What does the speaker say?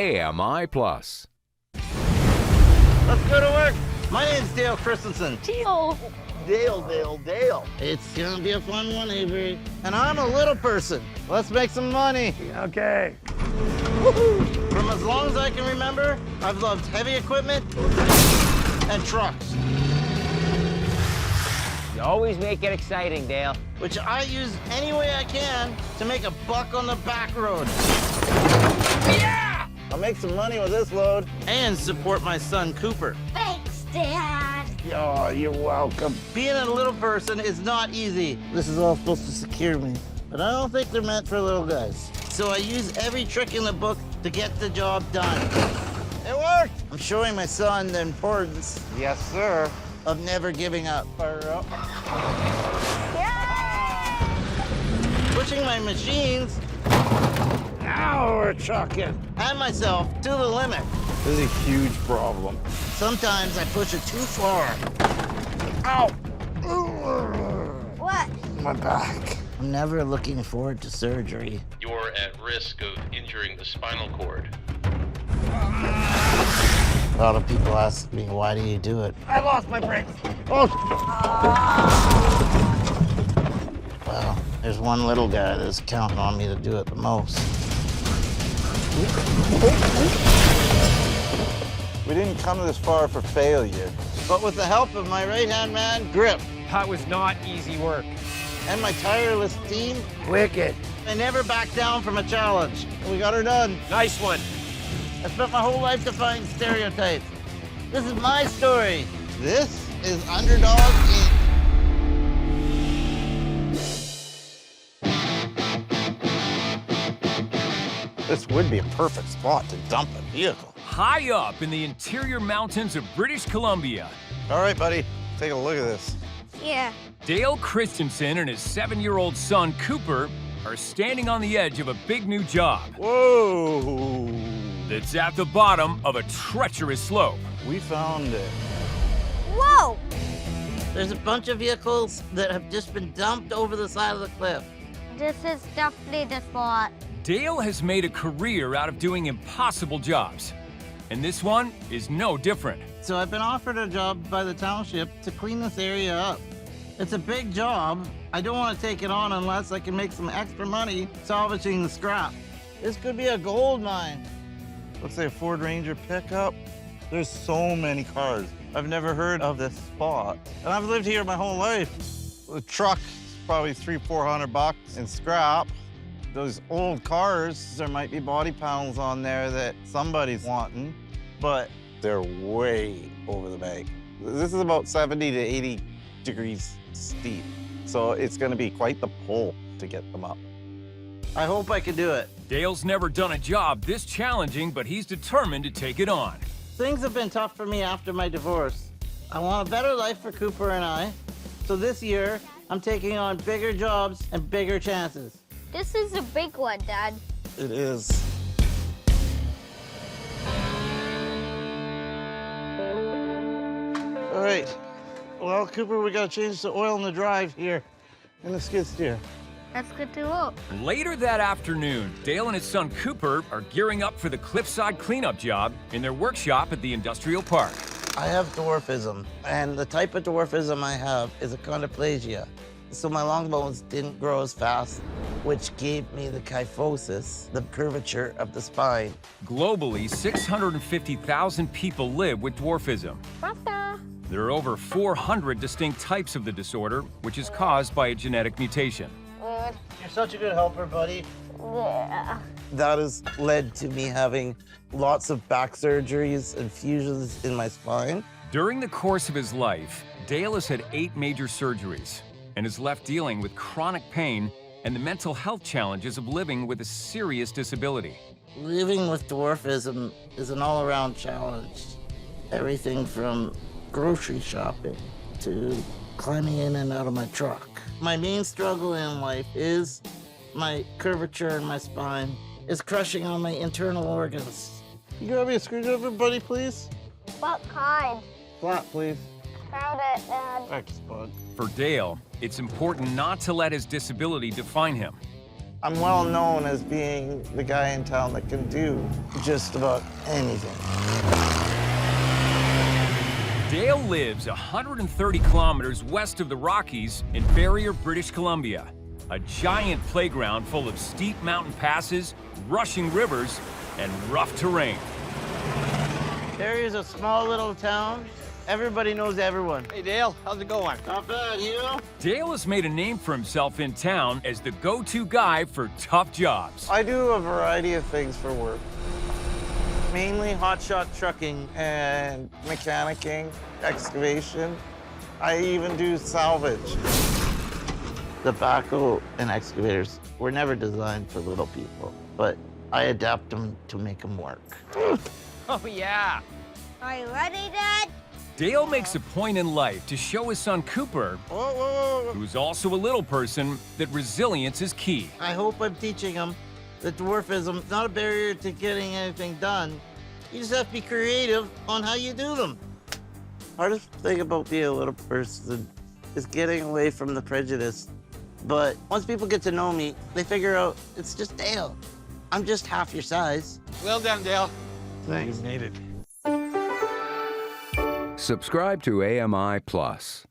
AMI Plus. Let's go to work. My name's Dale Kristensen. Dale. Dale. It's gonna be a fun one, Avery. And I'm a little person. Let's make some money. Okay. Woohoo! From as long as I can remember, I've loved heavy equipment and trucks, You always make it exciting, Dale. which I use any way I can to make a buck on the back road. Yeah! I'll make some money with this load and support my son, Cooper. Thanks, Dad. Oh, you're welcome. Being a little person is not easy. This is all supposed to secure me, but I don't think they're meant for little guys. So I use every trick in the book to get the job done. It worked! I'm showing my son the importance, Yes, sir. of never giving up. Fire up. Pushing my machines Now we're trucking. and myself to the limit. This is a huge problem. Sometimes I push it too far. Ow! What? My back. I'm never looking forward to surgery. You're at risk of injuring the spinal cord. A lot of people ask me, why do you do it? I lost my brakes. Oh! Well, there's one little guy that's counting on me to do it the most. We didn't come this far for failure. But with the help of my right-hand man, Grip, That was not easy work. and my tireless team, Wicked. I never back down from a challenge. We got her done. Nice one. I spent my whole life defying stereotypes. This is my story. This is Underdog Inc. This would be a perfect spot to dump a vehicle. High up in the interior mountains of British Columbia, All right, buddy. Take a look at this. Yeah. Dale Kristensen and his 7-year-old son, Cooper, are standing on the edge of a big new job Whoa! that's at the bottom of a treacherous slope. We found it. Whoa! There's a bunch of vehicles that have just been dumped over the side of the cliff. This is definitely the spot. Dale has made a career out of doing impossible jobs, and this one is no different. So I've been offered a job by the township to clean this area up. It's a big job. I don't want to take it on unless I can make some extra money salvaging the scrap. This could be a gold mine. Looks like a Ford Ranger pickup. There's so many cars. I've never heard of this spot. And I've lived here my whole life. The truck is probably $300-400 in scrap. Those old cars, there might be body panels on there that somebody's wanting, but they're way over the bank. This is about 70 to 80 degrees steep. So it's gonna be quite the pull to get them up. I hope I can do it. Dale's never done a job this challenging, but he's determined to take it on. Things have been tough for me after my divorce. I want a better life for Cooper and I. So this year, I'm taking on bigger jobs and bigger chances. This is a big one, Dad. It is. All right. Well, Cooper, we gotta change the oil in the drive here in the skid steer. That's good to look. Later that afternoon, Dale and his son Cooper are gearing up for the cliffside cleanup job in their workshop at the industrial park. I have dwarfism, and the type of dwarfism I have is achondroplasia. So my long bones didn't grow as fast, which gave me the kyphosis, the curvature of the spine. Globally, 650,000 people live with dwarfism. Pasta. There are over 400 distinct types of the disorder, which is caused by a genetic mutation. Good. You're such a good helper, buddy. Yeah. That has led to me having lots of back surgeries and fusions in my spine. During the course of his life, Dale has had 8 major surgeries and is left dealing with chronic pain and the mental health challenges of living with a serious disability. Living with dwarfism is an all-around challenge. Everything from grocery shopping to climbing in and out of my truck. My main struggle in life is my curvature in my spine. It's crushing on my internal organs. You grab me a screwdriver, buddy, please? What kind? Flat, please. Found it, Dad. Thanks, bud. For Dale, it's important not to let his disability define him. I'm well known as being the guy in town that can do just about anything. Dale lives 130 kilometers west of the Rockies in Barrier, British Columbia. A giant playground full of steep mountain passes, rushing rivers, and rough terrain. Barrier is a small little town. Everybody knows everyone. Hey, Dale, how's it going? Not bad, you? Dale has made a name for himself in town as the go-to guy for tough jobs. I do a variety of things for work. Mainly hotshot trucking. And mechanicking, excavation. I even do salvage. The backroad and excavators were never designed for little people, but I adapt them to make them work. Oh, yeah. Are you ready, Dad? Dale makes a point in life to show his son Cooper, who's also a little person, that resilience is key. I hope I'm teaching them that dwarfism is not a barrier to getting anything done. You just have to be creative on how you do them. Hardest thing about being a little person is getting away from the prejudice. But once people get to know me, they figure out it's just Dale. I'm just half your size. Well done, Dale. Thanks. You made it. Subscribe to AMI Plus.